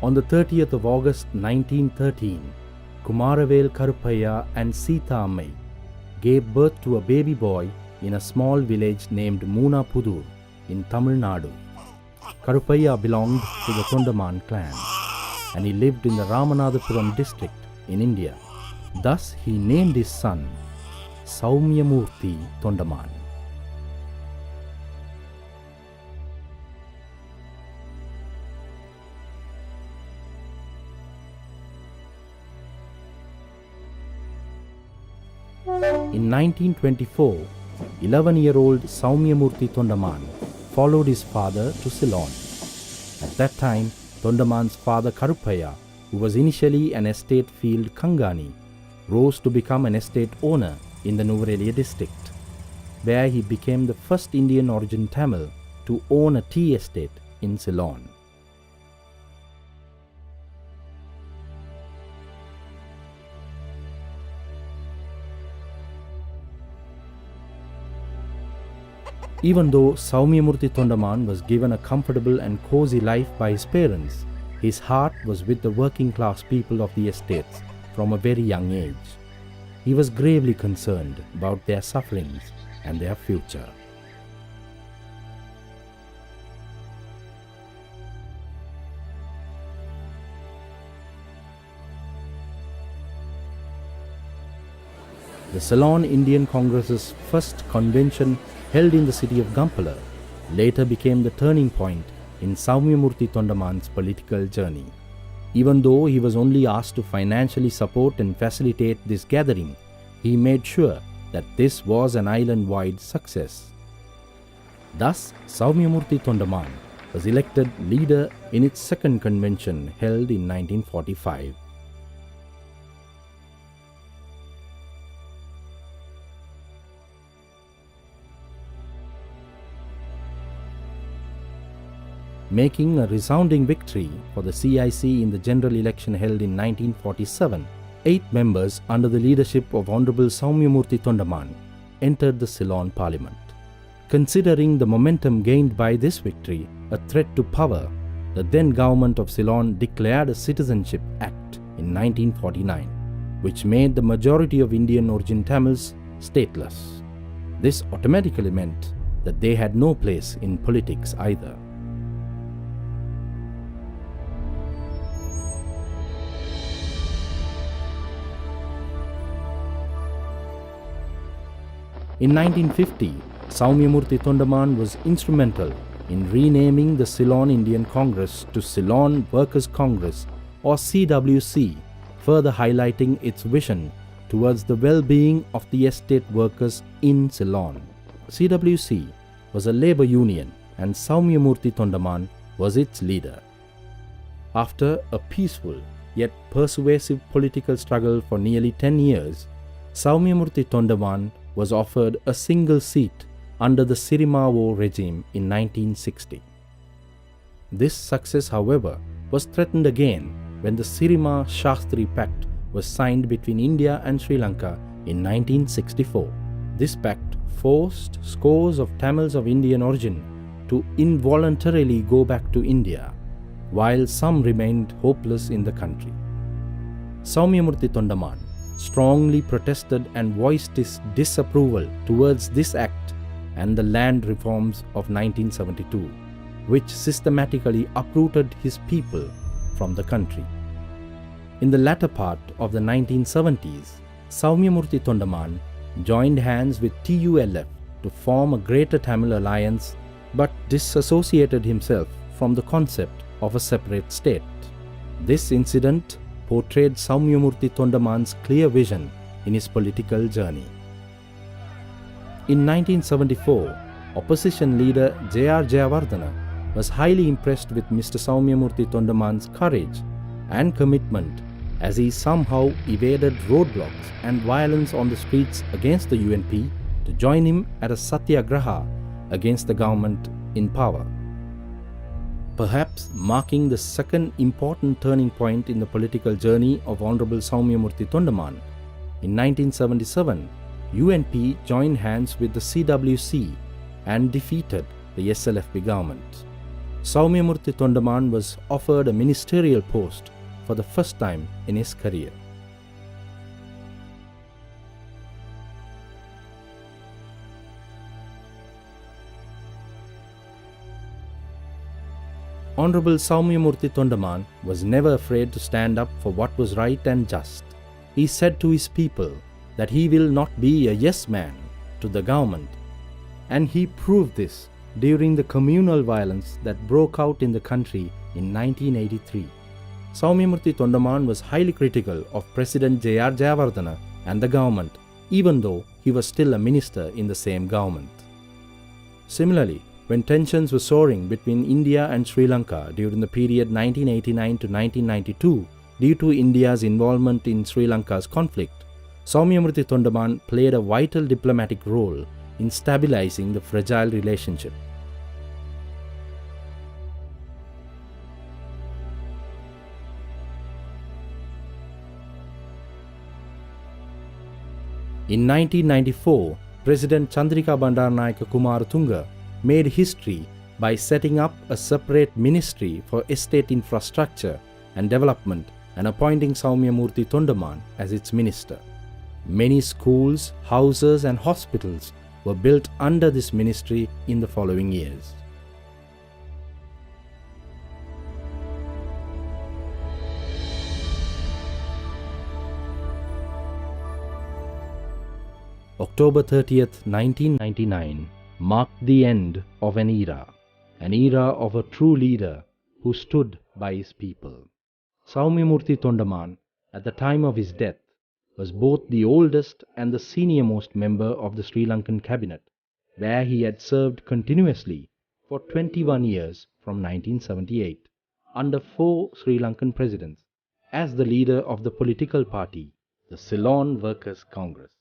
On the 30th of August 1913, Kumaravel Karuppaiah and Sita Ammai gave birth to a baby boy in a small village named Moonapudur in Tamil Nadu. Karuppaiah belonged to the Thondaman clan and he lived in the Ramanathapuram district in India. Thus he named his son Saumyamurthy Thondaman. In 1924, 11-year-old Saumyamurthy Thondaman followed his father to Ceylon. At that time, Thondaman's father Karuppaiah, who was initially an estate field Kangani, rose to become an estate owner in the Nuvareliya district, where he became the first Indian origin Tamil to own a tea estate in Ceylon. Even though Saumyamurthy Thondaman was given a comfortable and cozy life by his parents, his heart was with the working class people of the estates from a very young age. He was gravely concerned about their sufferings and their future. The Ceylon Indian Congress's first convention, held in the city of Gampala, later became the turning point in Saumyamurthy Thondaman's political journey. Even though he was only asked to financially support and facilitate this gathering, he made sure that this was an island-wide success. Thus, Saumyamurthy Thondaman was elected leader in its second convention held in 1945. Making a resounding victory for the CIC in the general election held in 1947, 8 members under the leadership of Honorable Saumyamurthy Thondaman entered the Ceylon Parliament. Considering the momentum gained by this victory a threat to power, the then government of Ceylon declared a Citizenship Act in 1949, which made the majority of Indian origin Tamils stateless. This automatically meant that they had no place in politics either. In 1950, Saumyamurthy Thondaman was instrumental in renaming the Ceylon Indian Congress to Ceylon Workers' Congress or CWC, further highlighting its vision towards the well-being of the estate workers in Ceylon. CWC was a labor union and Saumyamurthy Thondaman was its leader. After a peaceful yet persuasive political struggle for nearly 10 years, Saumyamurthy Thondaman was offered a single seat under the Sirimavo regime in 1960. This success, however, was threatened again when the Sirima Shastri Pact was signed between India and Sri Lanka in 1964. This pact forced scores of Tamils of Indian origin to involuntarily go back to India, while some remained hopeless in the country. Saumyamurthy Thondaman strongly protested and voiced his disapproval towards this act and the land reforms of 1972, which systematically uprooted his people from the country. In the latter part of the 1970s, Saumyamurthy Thondaman joined hands with TULF to form a Greater Tamil Alliance but disassociated himself from the concept of a separate state. This incident portrayed Saumyamurthy Thondaman's clear vision in his political journey. In 1974, opposition leader J.R. Jayawardena was highly impressed with Mr. Saumyamurthy Thondaman's courage and commitment as he somehow evaded roadblocks and violence on the streets against the UNP to join him at a satyagraha against the government in power. Perhaps marking the second important turning point in the political journey of Honorable Saumyamurthy Thondaman, in 1977, UNP joined hands with the CWC and defeated the SLFP government. Saumyamurthy Thondaman was offered a ministerial post for the first time in his career. Honorable Saumyamurthy Thondaman was never afraid to stand up for what was right and just. He said to his people that he will not be a yes man to the government, and he proved this during the communal violence that broke out in the country in 1983. Saumyamurthy Thondaman was highly critical of President J.R. Jayawardena and the government, even though he was still a minister in the same government. Similarly, when tensions were soaring between India and Sri Lanka during the period 1989 to 1992 due to India's involvement in Sri Lanka's conflict, Saumyamurthy Thondaman played a vital diplomatic role in stabilizing the fragile relationship. In 1994, President Chandrika Bandaranaike Kumaratunga made history by setting up a separate ministry for estate infrastructure and development and appointing Saumyamurthy Thondaman as its minister. Many schools, houses and hospitals were built under this ministry in the following years. October 30th, 1999 marked the end of an era of a true leader who stood by his people. Saumyamurthy Thondaman, at the time of his death, was both the oldest and the senior-most member of the Sri Lankan cabinet, where he had served continuously for 21 years from 1978, under 4 Sri Lankan presidents, as the leader of the political party, the Ceylon Workers' Congress.